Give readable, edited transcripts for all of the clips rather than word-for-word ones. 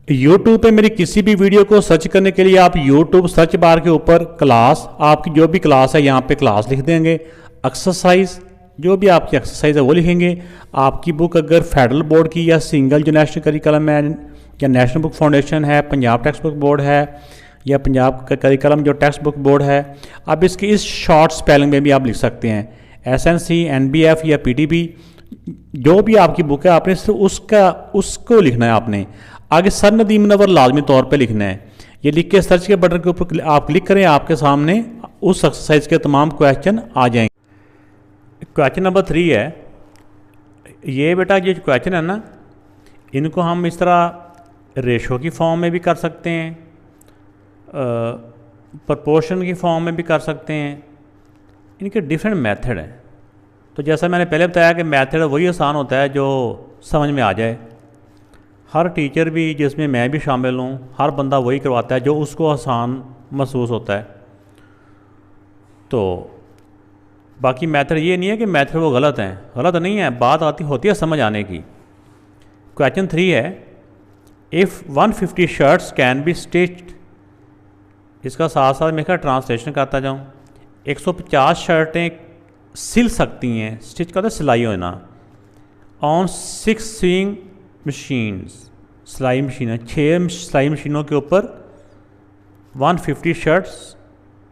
YouTube पे मेरी किसी भी वीडियो को सर्च करने के लिए आप YouTube सर्च बार के ऊपर क्लास, आपकी जो भी क्लास है यहाँ पे क्लास लिख देंगे। एक्सरसाइज, जो भी आपकी एक्सरसाइज है वो लिखेंगे। आपकी बुक अगर फेडरल बोर्ड की या सिंगल जो नेशनल करिकुलम है या नेशनल बुक फाउंडेशन है, पंजाब टेक्स्ट बुक बोर्ड है या पंजाब का करिकुलम जो टेक्स्ट बुक बोर्ड है, आप इसकी इस शॉर्ट स्पेलिंग में भी आप लिख सकते हैं। SNC, NBF या PTB, जो भी आपकी बुक है आपने उसको लिखना है। आपने आगे सर नदीम मुनव्वर लाजमी तौर पे लिखना है। ये लिख के सर्च के बटन के ऊपर आप क्लिक करें, आपके सामने उस एक्सरसाइज के तमाम क्वेश्चन आ जाएंगे। क्वेश्चन नंबर 3 है ये बेटा, ये क्वेश्चन है ना, इनको हम इस तरह रेशो की फॉर्म में भी कर सकते हैं, प्रपोर्शन की फॉर्म में भी कर सकते हैं। इनके डिफरेंट मेथड हैं। तो जैसा मैंने पहले बताया कि मेथड वही आसान होता है जो समझ में आ जाए। हर टीचर भी, जिसमें मैं भी शामिल हूँ, हर बंदा वही करवाता है जो उसको आसान महसूस होता है। तो बाकी मेथड ये नहीं है कि मेथड वो गलत हैं, गलत नहीं है, बात होती है समझ आने की। क्वेश्चन 3 है, if 150 shirts can be stitched, इसका साथ साथ मैं क्या ट्रांसलेशन करता जाऊँ। 150 शर्टें सिल सकती हैं, स्टिच का तो सिलाई होना, ऑन 6 स्विंग मशीन्स, सिलाई मशीनें, 6 सिलाई मशीनों के ऊपर 150 शर्ट्स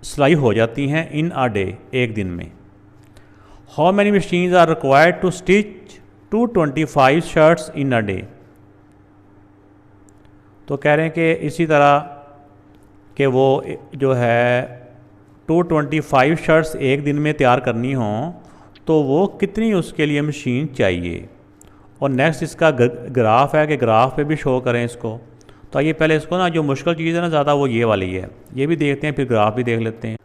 सिलाई हो जाती हैं इन अ डे, एक दिन में। How many machines are required to stitch 225 shirts in a day. तो कह रहे हैं कि इसी तरह कि वो जो है 225 शर्ट्स एक दिन में तैयार करनी हों तो वो कितनी उसके लिए मशीन चाहिए। और नेक्स्ट इसका ग्राफ है कि ग्राफ पे भी शो करें इसको। तो आइए पहले इसको ना, जो मुश्किल चीज़ है ना ज़्यादा, वो ये वाली है, ये भी देखते हैं, फिर ग्राफ भी देख लेते हैं।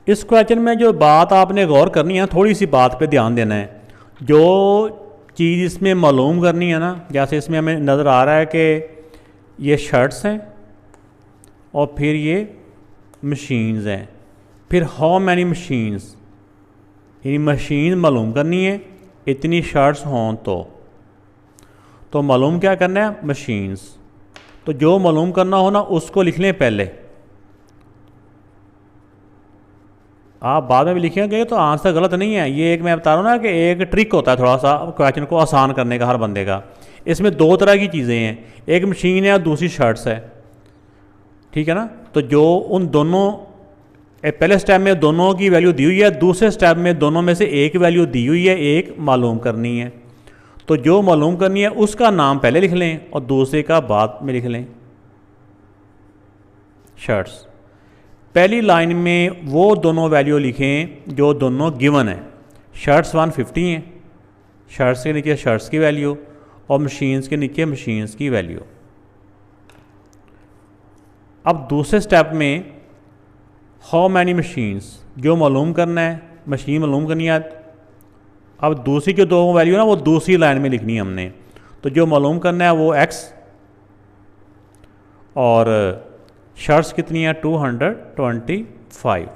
इस क्वेश्चन में जो बात आपने गौर करनी है, थोड़ी सी बात पे ध्यान देना है। जो चीज़ इसमें मालूम करनी है ना, जैसे इसमें हमें नज़र आ रहा है कि ये शर्ट्स हैं और फिर ये मशीन्स हैं, फिर हाउ मैनी मशीन्स, यानी मशीन मालूम करनी है, इतनी शर्ट्स हों तो मालूम क्या करना है, मशीन्स। तो जो मालूम करना हो ना उसको लिख लें पहले, आप बाद में भी लिखेंगे तो आंसर गलत नहीं है। ये एक मैं बता रहा हूँ ना कि एक ट्रिक होता है थोड़ा सा क्वेश्चन को आसान करने का हर बंदे का। इसमें 2 तरह की चीज़ें हैं, एक मशीन है और दूसरी शर्ट्स है, ठीक है ना। तो जो उन दोनों, पहले स्टेप में दोनों की वैल्यू दी हुई है, दूसरे स्टेप में दोनों में से एक वैल्यू दी हुई है, एक मालूम करनी है। तो जो मालूम करनी है उसका नाम पहले लिख लें और दूसरे का बाद में लिख लें। शर्ट्स, पहली लाइन में वो दोनों वैल्यू लिखें जो दोनों गिवन है। शर्ट्स 150 हैं, शर्ट्स के नीचे शर्ट्स की वैल्यू और मशीन्स के नीचे मशीन्स की वैल्यू। अब दूसरे स्टेप में हाउ मैनी मशीन्स, जो मालूम करना है, मशीन मालूम करनी है। अब दूसरी जो 2 वैल्यू ना वो दूसरी लाइन में लिखनी है हमने। तो जो मालूम करना है वो x, और शर्ट्स कितनी है 225।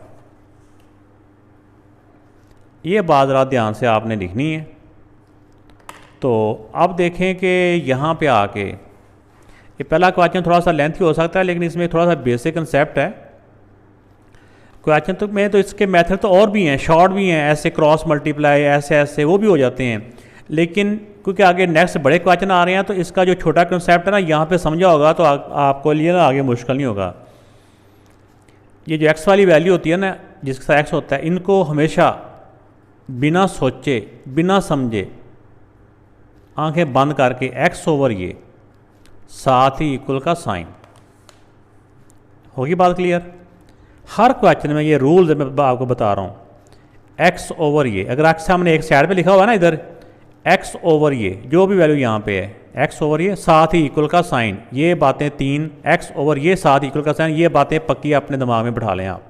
ये बात ज़रा ध्यान से आपने लिखनी है। तो अब देखें कि यहाँ पे आके, ये पहला क्वेश्चन थोड़ा सा लेंथी हो सकता है लेकिन इसमें थोड़ा सा बेसिक कंसेप्ट है क्वेश्चन। तो में तो इसके मेथड तो और भी हैं, शॉर्ट भी हैं, ऐसे क्रॉस मल्टीप्लाई, ऐसे वो भी हो जाते हैं। लेकिन क्योंकि आगे नेक्स्ट बड़े क्वेश्चन आ रहे हैं तो इसका जो छोटा कंसेप्ट है ना यहाँ पे समझा होगा तो आपको लिए ना आगे मुश्किल नहीं होगा। ये जो x वाली वैल्यू होती है ना, जिसका x होता है, इनको हमेशा बिना सोचे बिना समझे आंखें बंद करके x ओवर ये साथ ही इक्वल का साइन, होगी बात क्लियर। हर क्वेश्चन में ये रूल्स मैं आपको बता रहा हूँ। x ओवर ये, अगर x सामने एक साइड पे लिखा हुआ है ना इधर, x ओवर ये जो भी वैल्यू यहाँ पे है, x ओवर ये साथ ही इक्वल का साइन, ये बातें 3, x ओवर ये साथ इक्वल का साइन, ये बातें पक्की अपने दिमाग में बिठा लें आप।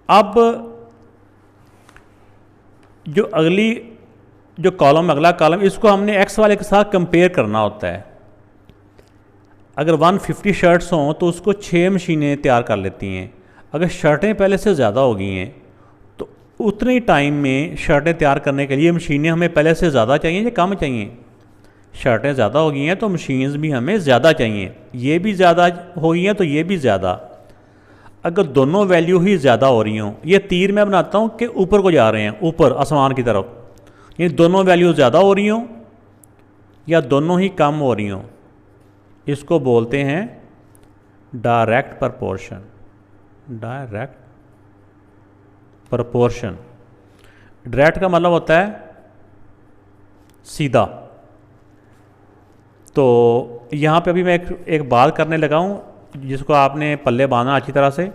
अब जो अगली जो कॉलम, अगला कॉलम, इसको हमने x वाले के साथ कंपेयर करना होता है। अगर 150 शर्ट्स हों तो उसको 6 मशीनें तैयार कर लेती हैं। अगर शर्टें पहले से ज़्यादा हो गई हैं तो उतने टाइम में शर्टें तैयार करने के लिए मशीनें हमें पहले से ज़्यादा चाहिए या कम चाहिए, शर्टें ज़्यादा हो गई हैं तो मशीन्स भी हमें ज़्यादा चाहिए, ये भी ज़्यादा हो गई हैं तो ये भी ज़्यादा। अगर दोनों वैल्यू ही ज़्यादा हो रही हों, ये तीर मैं बनाता हूँ कि ऊपर को जा रहे हैं, ऊपर आसमान की तरफ, ये दोनों वैल्यू ज़्यादा हो रही हों या दोनों ही कम हो रही हों, इसको बोलते हैं direct proportion. Direct proportion, direct का मतलब होता है सीधा। तो यहाँ पे अभी मैं एक बात करने लगा हूँ जिसको आपने पल्ले बांधना अच्छी तरह से।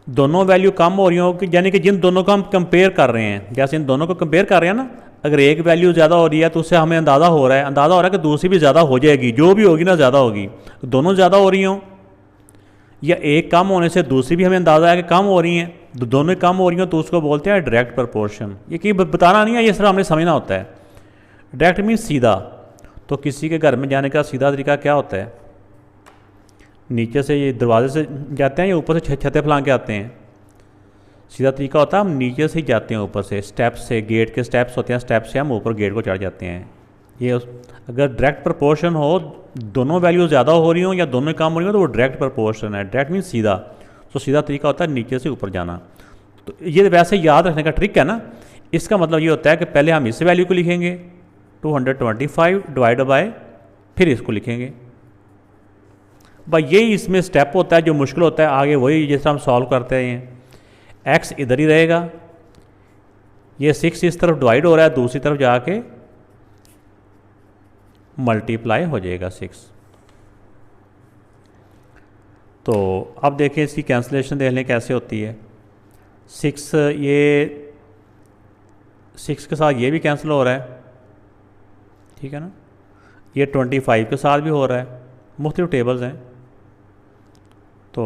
दोनों वैल्यू कम हो रही हो कि यानी कि जिन दोनों को हम कंपेयर कर रहे हैं, जैसे इन दोनों को कंपेयर कर रहे हैं ना, अगर एक वैल्यू ज़्यादा हो रही है तो उससे हमें अंदाज़ा हो रहा है कि दूसरी भी ज़्यादा हो जाएगी, जो भी होगी ना ज़्यादा होगी। दोनों ज़्यादा हो रही हों या एक कम होने से दूसरी भी हमें अंदाज़ा है कि कम हो रही हैं, दोनों कम हो रही हो तो उसको बोलते हैं डायरेक्ट प्रपोर्शन। ये कहीं बताना नहीं है, ये सिर्फ हमने समझना होता है। डायरेक्ट मीन्स सीधा। तो किसी के घर में जाने का सीधा तरीका क्या होता है? नीचे से ये दरवाजे से जाते हैं या ऊपर से छतें फैला के आते हैं? सीधा तरीका होता है हम नीचे से ही जाते हैं, ऊपर से स्टेप्स से, गेट के स्टेप्स होते हैं, स्टेप से हम ऊपर गेट को चढ़ जाते हैं। ये अगर डायरेक्ट प्रपोर्शन हो, दोनों वैल्यू ज़्यादा हो रही हो या दोनों कम हो रही हो, तो वो डायरेक्ट प्रपोर्शन है। डायरेक्ट मीन्स सीधा। तो सीधा तरीका होता है नीचे से ऊपर जाना। तो ये वैसे याद रखने का ट्रिक है ना। इसका मतलब ये होता है कि पहले हम इस वैल्यू को लिखेंगे 225 डिवाइड बाय, फिर इसको लिखेंगे। भाई यही इसमें स्टेप होता है जो मुश्किल होता है, आगे वही जैसे हम सॉल्व करते हैं। एक्स इधर ही रहेगा, ये 6 इस तरफ डिवाइड हो रहा है, दूसरी तरफ जाके मल्टीप्लाई हो जाएगा 6। तो अब देखें इसकी कैंसलेशन देख लें कैसे होती है। 6 ये 6 के साथ ये भी कैंसिल हो रहा है, ठीक है ना। ये 25 के साथ भी हो रहा है। मुख्तलिफ टेबल्स हैं तो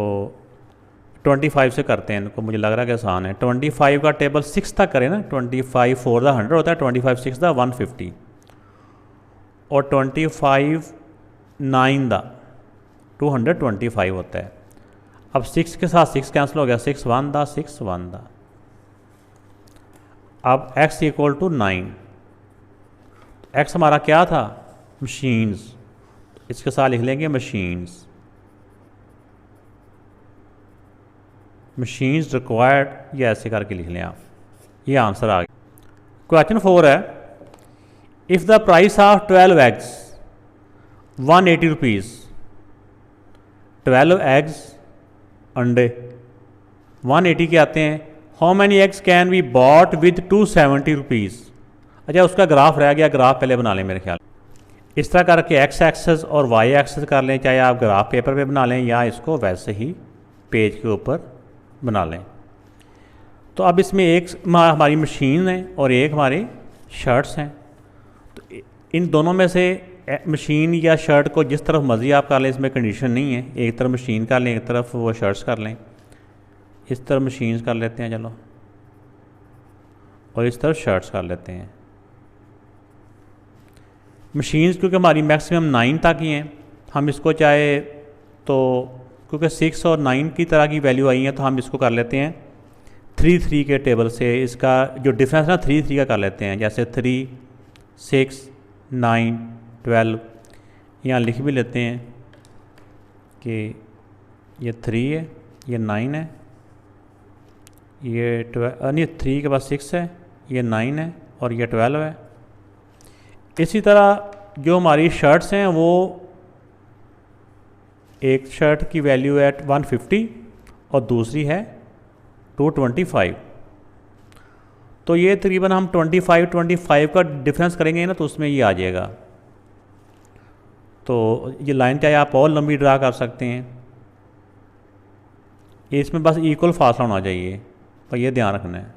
25 से करते हैं इनको, मुझे लग रहा है कि आसान है। 25 का टेबल 6 तक करें ना। 25 4 दा 100 होता है, 25 6 दा 150 और 25 9 दा 225 होता है। अब 6 के साथ 6 कैंसिल हो गया, 6 1 दा 6 1 दा। अब x इक्वल टू 9। x हमारा क्या था? मशीन्स। इसके साथ लिख लेंगे मशीन्स। मशीन्स रिक्वायर्ड, या ऐसे करके लिख लें आप। ये आंसर आ गया। क्वेश्चन 4 है, if the price of 12 eggs 180 rupees, 12 eggs अंडे 180 के आते हैं। How many eggs can be bought with 270 rupees. अच्छा, उसका ग्राफ रह गया, ग्राफ पहले बना लें मेरे ख्याल। इस तरह करके एक्स एक्सेस और वाई एक्सेस कर लें, चाहे आप ग्राफ पेपर पे बना लें या इसको वैसे ही पेज के ऊपर बना लें। तो अब इसमें एक हमारी मशीन है और एक हमारी शर्ट्स हैं। तो इन दोनों में से मशीन या शर्ट को जिस तरफ मर्जी आप कर लें, इसमें कंडीशन नहीं है। एक तरफ मशीन कर लें, एक तरफ वो शर्ट्स कर लें। इस तरफ मशीन्स कर लेते हैं चलो, और इस तरफ शर्ट्स कर लेते हैं। मशीन्स क्योंकि हमारी मैक्सिमम 9 तक ही हैं, हम इसको चाहे तो क्योंकि 6 और 9 की तरह की वैल्यू आई है तो हम इसको कर लेते हैं 3 3 के टेबल से। इसका जो डिफरेंस ना 3 3 का कर लेते हैं, जैसे 3 6 9 12। यहाँ लिख भी लेते हैं कि ये 3 है, ये 9 है, ये 12 नहीं 3 के बाद 6 है, ये 9 है और ये 12 है। इसी तरह जो हमारी शर्ट्स हैं वो एक शर्ट की वैल्यू है 150 और दूसरी है 225। तो ये तकरीबन हम 25 का डिफरेंस करेंगे ना तो उसमें ये आ जाएगा। तो ये लाइन चाहे आप और लंबी ड्रा कर सकते हैं, ये इसमें बस इक्वल फासला होना चाहिए, पर ये ध्यान रखना है।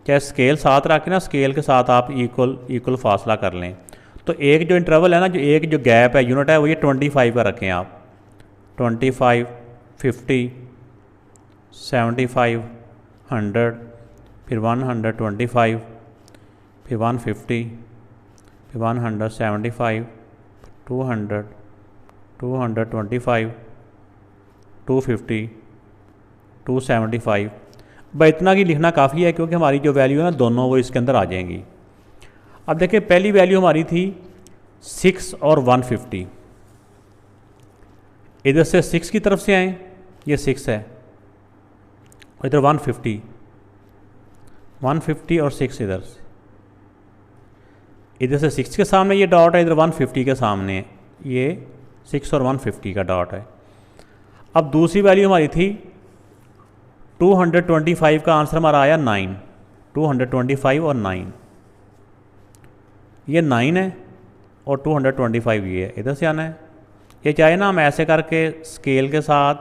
चाहे स्केल साथ रखें ना, स्केल के साथ आप इक्वल फासला कर लें। तो एक जो इंटरवल है ना, जो एक जो गैप है, यूनिट है, वो ये 25 का रखें आप। 25 50 75 100, फिर 125, फिर 150, फिर 175, 200 225, 250, 275। बस इतना ही लिखना काफ़ी है, क्योंकि हमारी जो वैल्यू है ना दोनों वो इसके अंदर आ जाएंगी। अब देखिए पहली वैल्यू हमारी थी 6 और 150। इधर से 6 की तरफ से आए, ये 6 है, और इधर 150 और 6 इधर से, इधर से 6 के सामने ये डॉट है, इधर 150 के सामने ये 6 और 150 का डॉट है। अब दूसरी वैल्यू हमारी थी 225 का आंसर हमारा आया 9, 225 और 9, ये 9 है और 225 ये है, इधर से आना है। ये चाहे ना हम ऐसे करके स्केल के साथ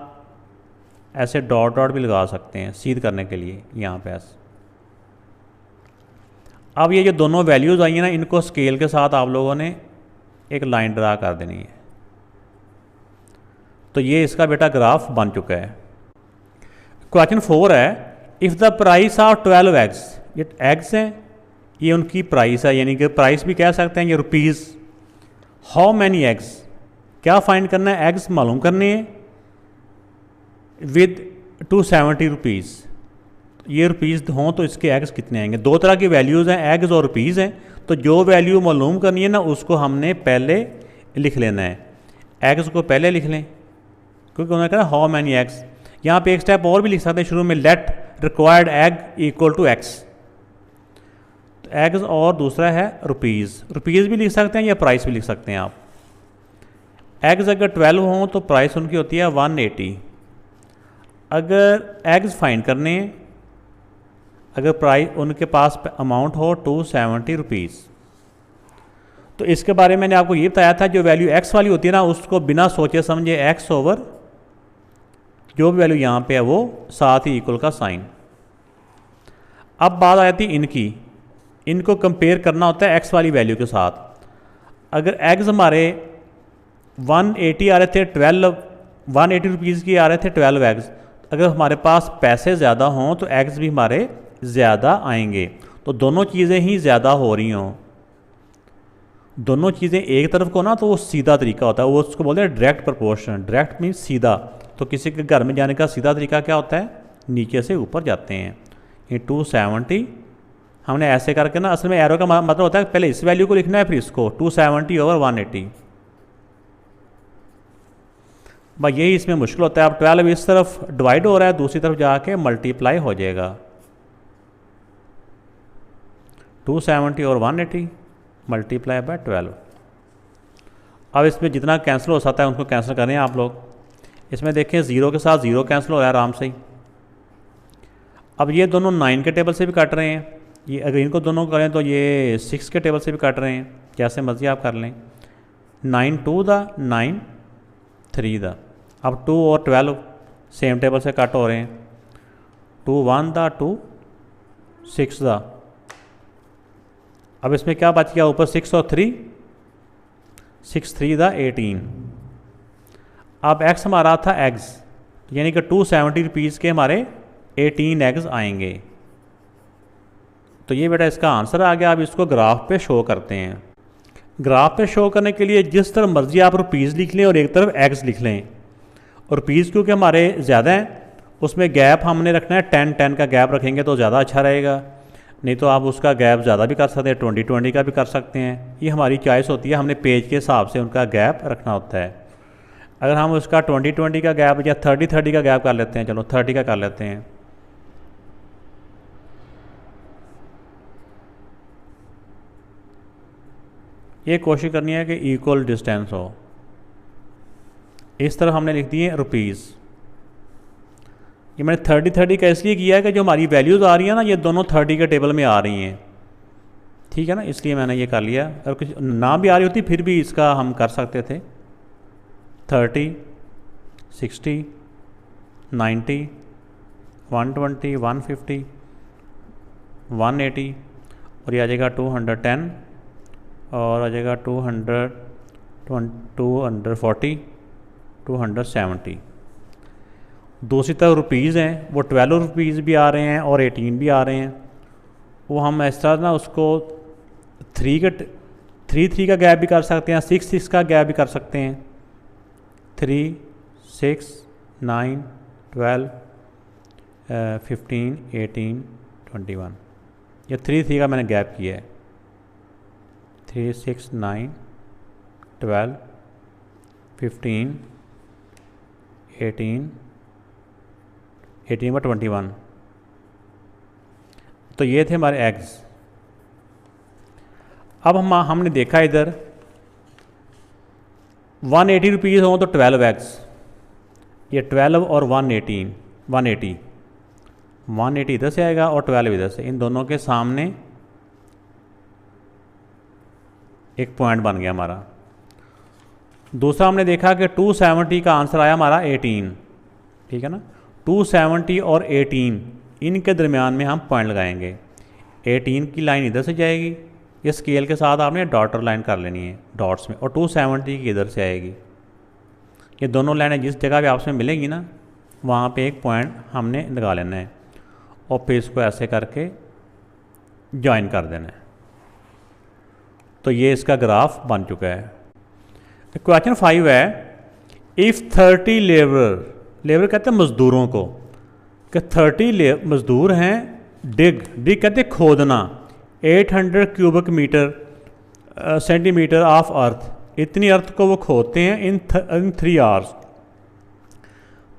ऐसे डॉट डॉट भी लगा सकते हैं सीध करने के लिए यहाँ पे ऐसे। अब ये जो दोनों वैल्यूज़ आई हैं ना, इनको स्केल के साथ आप लोगों ने एक लाइन ड्रा कर देनी है। तो ये इसका बेटा ग्राफ बन चुका है। क्वेश्चन 4 है, if the price of 12 eggs, ये एग्स हैं, ये उनकी प्राइस है, यानी कि प्राइस भी कह सकते हैं, ये रुपीज़। हाउ मैनी एग्स, क्या फाइंड करना है, एग्स मालूम करने हैं विद 270 रुपीज़। ये रुपीज़ हों तो इसके एग्स कितने आएंगे। दो तरह की वैल्यूज़ हैं, एग्स और रुपीज़ हैं। तो जो वैल्यू मालूम करनी है ना उसको हमने पहले लिख लेना है, एग्स को पहले लिख लें, क्योंकि उन्होंने कहा हाउ मैनी एग्स। यहाँ पे एक स्टेप और भी लिख सकते हैं शुरू में, let required egg equal to x. तो एग्स और दूसरा है रुपीज़, रुपीज़ भी लिख सकते हैं या प्राइस भी लिख सकते हैं आप। एग्स अगर 12 हों तो प्राइस उनकी होती है 180। अगर एग्स फाइंड करने हैं, अगर प्राइस उनके पास अमाउंट हो 270 रुपीज़, तो इसके बारे में मैंने आपको ये बताया था, जो वैल्यू एक्स वाली होती है ना उसको बिना सोचे समझे एक्स ओवर जो भी वैल्यू यहाँ पे है वो साथ ही इक्वल का साइन। अब बात आती है इनकी, इनको कंपेयर करना होता है एक्स वाली वैल्यू के साथ। अगर एग्स हमारे 180 आ रहे थे, 180 रुपीज़ की आ रहे थे 12 एग्स, अगर हमारे पास पैसे ज़्यादा हों तो एग्स भी हमारे ज़्यादा आएंगे। तो दोनों चीज़ें ही ज़्यादा हो रही हों, दोनों चीज़ें एक तरफ को ना, तो वो सीधा तरीका होता है, वो उसको बोलते हैं डायरेक्ट प्रपोर्शन। डायरेक्ट मीन्स सीधा। तो किसी के घर में जाने का सीधा तरीका क्या होता है, नीचे से ऊपर जाते हैं। ये 270 हमने ऐसे करके ना, असल में एरो का मतलब होता है पहले इस वैल्यू को लिखना है फिर इसको, 270 ओवर 180। भाई यही इसमें मुश्किल होता है। अब 12 इस तरफ डिवाइड हो रहा है, दूसरी तरफ जाके मल्टीप्लाई हो जाएगा। 270 और 180 मल्टीप्लाई बाय 12। अब इसमें जितना कैंसिल हो सकता है उनको कैंसिल करें आप लोग। इसमें देखें ज़ीरो के साथ ज़ीरो कैंसिल हो रहा है आराम से ही। अब ये दोनों 9 के टेबल से भी काट रहे हैं, ये अगर इनको दोनों करें तो ये 6 के टेबल से भी काट रहे हैं, जैसे मर्जी आप कर लें। 9 2 द 9 3 द। अब 2 और 12 सेम टेबल से कट हो रहे हैं। 2 1 द 2 6 द। अब इसमें क्या बच गया ऊपर, 6 और 3, 6 3 द 18। अब एक्स हमारा था एग्स, यानी कि 270 रुपीज़ के हमारे 18 एग्स आएंगे। तो ये बेटा इसका आंसर आ गया। अब इसको ग्राफ पे शो करते हैं। ग्राफ पे शो करने के लिए जिस तरफ मर्जी आप रुपीज़ लिख लें और एक तरफ एग्स लिख लें। और रुपीज़ क्योंकि हमारे ज़्यादा हैं उसमें गैप हमने रखना है 10-10 का गैप रखेंगे तो ज़्यादा अच्छा रहेगा। नहीं तो आप उसका गैप ज़्यादा भी कर सकते हैं, 20-20 का भी कर सकते हैं। ये हमारी चॉइस होती है, हमने पेज के हिसाब से उनका गैप रखना होता है। अगर हम उसका 20-20 का गैप या 30-30 का गैप कर लेते हैं, चलो 30 का कर लेते हैं। ये कोशिश करनी है कि इक्वल डिस्टेंस हो। इस तरह हमने लिख दिए रुपीज़। ये मैंने 30-30 का इसलिए किया है कि जो हमारी वैल्यूज़ आ रही है ना ये दोनों 30 के टेबल में आ रही हैं, ठीक है ना, इसलिए मैंने ये कर लिया। अगर कुछ ना भी आ रही होती फिर भी इसका हम कर सकते थे। 30 60 90 120 150 180 और ये आ जाएगा 210 और आ जाएगा 240 270। दूसरी तरफ रुपीज़ हैं, वो 12 रुपीज़ भी आ रहे हैं और 18 भी आ रहे हैं। वो हम इस तरह ना उसको 3 का गैप भी कर सकते हैं, 6 का गैप भी कर सकते हैं। 3 6 9 12 15, 18, 21, ये 3, 3 का मैंने गैप किया है। 3, 6, 9, 12, 15, 18, 18 में 21। तो ये थे हमारे एग्स। अब हमने देखा इधर 180 रुपीज़ हों तो 12 एग्स, ये 12 और 180 इधर से आएगा और 12 इधर से, इन दोनों के सामने एक पॉइंट बन गया हमारा। दूसरा हमने देखा कि 270 का आंसर आया हमारा 18, ठीक है ना। 270 और 18 इनके दरमियान में हम पॉइंट लगाएंगे। 18 की लाइन इधर से जाएगी, ये स्केल के साथ आपने डॉटर लाइन कर लेनी है डॉट्स में, और 270 की इधर से आएगी। ये दोनों लाइनें जिस जगह पे आपस में मिलेंगी ना, वहाँ पे एक पॉइंट हमने लगा लेना है और फिर इसको ऐसे करके ज्वाइन कर देना है। तो ये इसका ग्राफ बन चुका है। क्वेश्चन 5 है, इफ़ 30 लेबर कहते हैं मज़दूरों को, कि 30 मज़दूर हैं, डिग कहते हैं खोदना, 800 cubic metre centimetre of earth, इतनी अर्थ को वो खोदते हैं इन 3 आवर्स।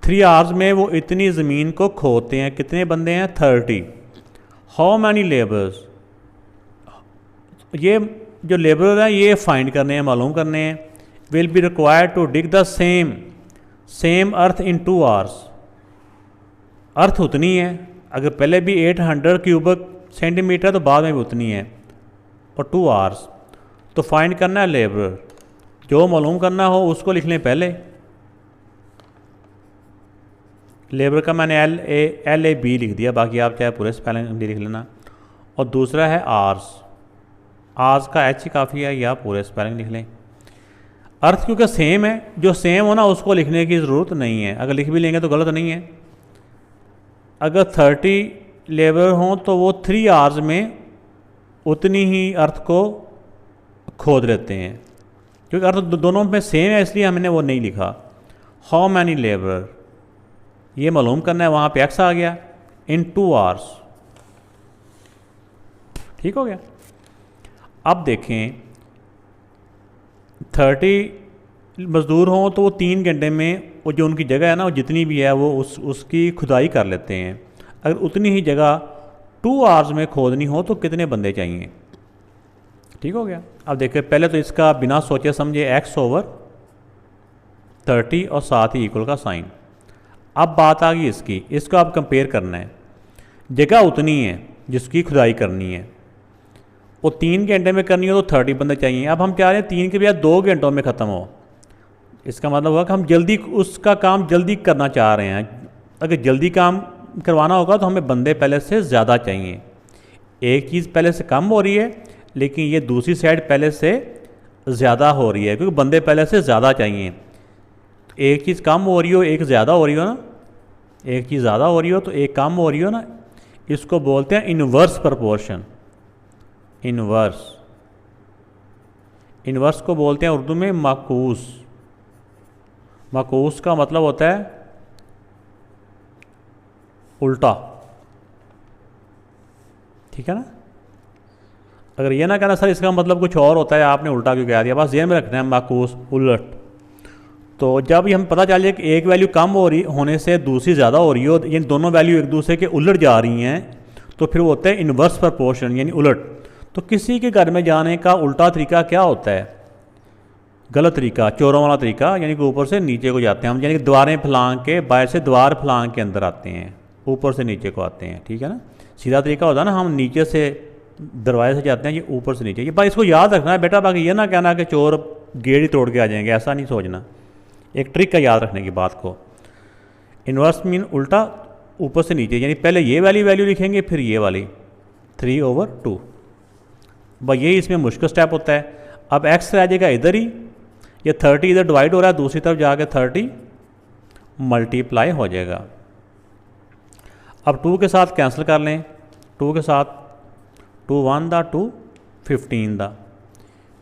3 आवर्स में वो इतनी ज़मीन को खोदते हैं। कितने बंदे हैं? 30। हाउ मैनी लेबर्स, ये जो लेबर हैं ये फाइंड करने हैं, मालूम करने हैं। Will be required to dig the same earth in 2 hours. Earth उतनी है, अगर पहले भी 800 क्यूबिक सेंटीमीटर तो बाद में भी उतनी है, और 2 आवर्स। तो फाइंड करना है लेबर, जो मालूम करना हो उसको लिख लें पहले। लेबर का मैंने LAB लिख दिया, बाकी आप चाहे पूरे स्पेलिंग भी लिख लेना। और दूसरा है आर्स का H ही काफ़ी है, या पूरे स्पेलिंग लिख लें। अर्थ क्योंकि सेम है, जो सेम हो ना उसको लिखने की ज़रूरत नहीं है, अगर लिख भी लेंगे तो गलत नहीं है। अगर 30 लेबर हों तो वो 3 आवर्स में उतनी ही अर्थ को खोद लेते हैं, क्योंकि अर्थ दोनों में सेम है इसलिए हमने वो नहीं लिखा। हाउ मैनी लेबर, ये मालूम करना है, वहाँ पे X आ गया, इन 2 आवर्स। ठीक हो गया। अब देखें 30 मज़दूर हों तो वो 3 घंटे में वो जो उनकी जगह है ना, वो जितनी भी है वो उसकी खुदाई कर लेते हैं। अगर उतनी ही जगह 2 आवर्स में खोदनी हो तो कितने बंदे चाहिए? ठीक हो गया। अब देखिए पहले तो इसका बिना सोचे समझे X/30 और साथ ही इक्वल का साइन। अब बात आ गई इसकी, इसको आप कंपेयर करना है। जगह उतनी है जिसकी खुदाई करनी है, वो 3 घंटे में करनी हो तो 30 बंदे चाहिए। अब हम चाह रहे हैं 3 के बजाय 2 घंटों में ख़त्म हो। इसका मतलब हुआ कि हम जल्दी उसका काम जल्दी करना चाह रहे हैं। अगर जल्दी काम करवाना होगा तो हमें बंदे पहले से ज़्यादा चाहिए। एक चीज़ पहले से कम हो रही है, लेकिन ये दूसरी साइड पहले से ज़्यादा हो रही है, क्योंकि बंदे पहले से ज़्यादा चाहिए। तो एक चीज़ कम हो रही हो, एक ज़्यादा हो रही हो ना, एक चीज़ ज़्यादा हो रही हो तो एक कम हो रही हो ना, इसको बोलते हैं इन्वर्स प्रपोर्शन। इन्वर्स को बोलते हैं उर्दू में माकूस। माकूस का मतलब होता है उल्टा। ठीक है ना। अगर ये ना कहना सर इसका मतलब कुछ और होता है, आपने उल्टा क्यों कह दिया, बस ज़हन में रखना है माकूस, उलट। तो जब हम पता चल जाए कि एक वैल्यू कम हो रही होने से दूसरी ज़्यादा हो रही हो, ये दोनों वैल्यू एक दूसरे के उलट जा रही हैं, तो फिर वो होता है इन्वर्स प्रपोर्शन, यानी उलट। तो किसी के घर में जाने का उल्टा तरीका क्या होता है? गलत तरीका, चोरों वाला तरीका, यानी कि ऊपर से नीचे को जाते हैं हम, यानी कि दीवारें फलांग के, बाहर से दीवार फलांग के अंदर आते हैं, ऊपर से नीचे को आते हैं। ठीक है ना। सीधा तरीका होता है ना, हम नीचे से दरवाजे से जाते हैं, ये ऊपर से नीचे। ये भाई इसको याद रखना है बेटा, बाकी ये ना कहना कि चोर गेट ही तोड़ के आ जाएंगे, ऐसा नहीं सोचना। एक ट्रिक का याद रखने की बात को। इन्वर्स मीन उल्टा, ऊपर से नीचे, यानी पहले ये वाली वैल्यू लिखेंगे फिर ये वाली 3/2। भाई यही इसमें मुश्किल स्टेप होता है। अब x रह जाएगा इधर ही, ये 30 इधर डिवाइड हो रहा है, दूसरी तरफ जाके 30 मल्टीप्लाई हो जाएगा। अब 2 के साथ कैंसिल कर लें, 2 के साथ 2 1 दा 2 15 दा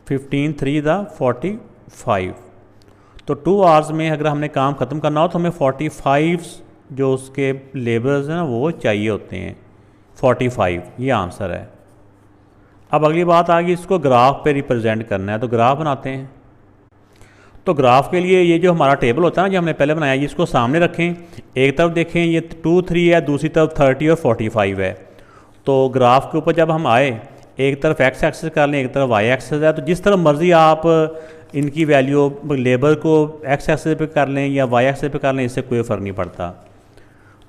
15 3 दा 45। तो 2 आवर्स में अगर हमने काम ख़त्म करना हो तो हमें 45 जो उसके लेबर्स हैं ना वो चाहिए होते हैं 45, ये आंसर है। अब अगली बात आ गई, इसको ग्राफ पे रिप्रेजेंट करना है, तो ग्राफ बनाते हैं। तो ग्राफ के लिए ये जो हमारा टेबल होता है ना, जो हमने पहले बनाया, इसको सामने रखें, एक तरफ देखें ये 2 3 है, दूसरी तरफ 30 और 45 है। तो ग्राफ के ऊपर जब हम आए, एक तरफ एक्स एक्सेस कर लें, एक तरफ वाई एक्सेस है, तो जिस तरफ मर्जी आप इनकी वैल्यू लेबर को एक्स एक्सेस पे कर लें या वाई एक्सेस पे कर लें, इससे कोई फ़र्क नहीं पड़ता।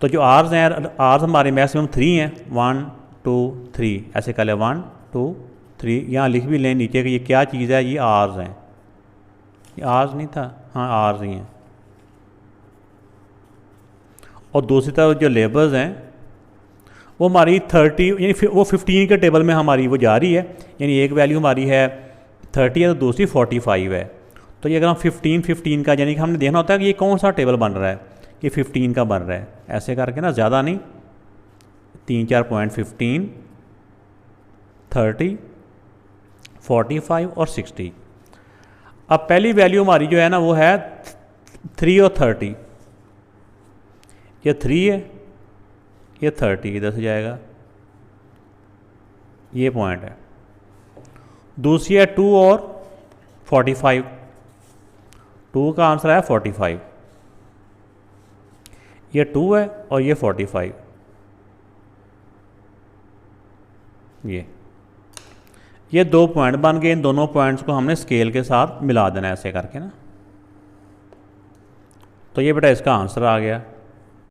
तो जो आर्स हैं, आर्स हमारे मैक्सिमम 3 हैं, 1 2 3 ऐसे कर लें, 1 2 3, यहाँ लिख भी लें नीचे कि ये क्या चीज़ है, ये आर्स हैं। ये आर्स नहीं था, हाँ आर्स ही हैं। और दूसरी तरफ जो लेबर्स हैं वो हमारी 30 यानी वो 15 के टेबल में हमारी वो जा रही है, यानी एक वैल्यू हमारी है 30 है तो दूसरी 45 है। तो ये अगर हम 15 का, यानी कि हमने देखना होता है कि ये कौन सा टेबल बन रहा है, ये 15 का बन रहा है, ऐसे करके ना, ज़्यादा नहीं, 3 4 पॉइंट 15 30 45 और 60। अब पहली वैल्यू हमारी जो है ना वो है 3 और 30, ये 3 है, ये 30 इधर से जाएगा, ये पॉइंट है। दूसरी है 2 और 45, 2 का आंसर है 45, ये 2 है और ये 45, ये 2 पॉइंट बन गए। इन दोनों पॉइंट्स को हमने स्केल के साथ मिला देना ऐसे करके ना। तो ये बेटा इसका आंसर आ गया।